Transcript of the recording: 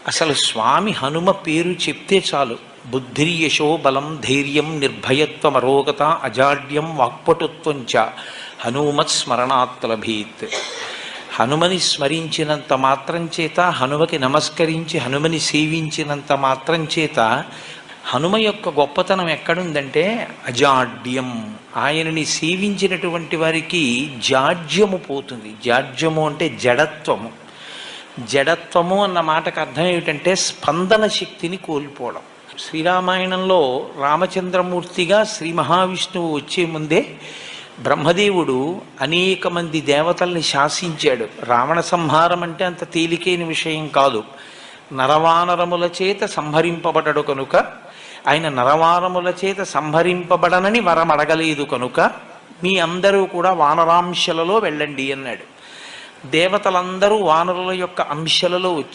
అసలు స్వామి హనుమ పేరు చెప్తే చాలు. బుద్ధిర్యశో బలం ధైర్యం నిర్భయత్వం అరోగత అజాడ్యం వాక్పటుత్వం చ హనుమత్ స్మరణాత్ లభేత్. హనుమని స్మరించినంత మాత్రం చేత, హనుమకి నమస్కరించి హనుమని సేవించినంత మాత్రం చేత హనుమ యొక్క గొప్పతనం ఎక్కడుందంటే అజాడ్యం. ఆయనని సేవించినటువంటి వారికి జాడ్యము పోతుంది. జాడ్యము అంటే జడత్వము. జడత్వము అన్న మాటకు అర్థం ఏమిటంటే స్పందన శక్తిని కోల్పోవడం. శ్రీరామాయణంలో రామచంద్రమూర్తిగా శ్రీ మహావిష్ణువు వచ్చే ముందే బ్రహ్మదేవుడు అనేక మంది దేవతల్ని శాసించాడు. రావణ సంహారం అంటే అంత తేలికైన విషయం కాదు. నరవానరముల చేత సంహరింపబడడు కనుక, ఆయన నరవానరముల చేత సంహరింపబడనని వరం అడగలేదు కనుక మీ అందరూ కూడా వానరాంశలలో వెళ్ళండి అన్నాడు. దేవతలందరూ వానరుల యొక్క అంశలలో వచ్చారు.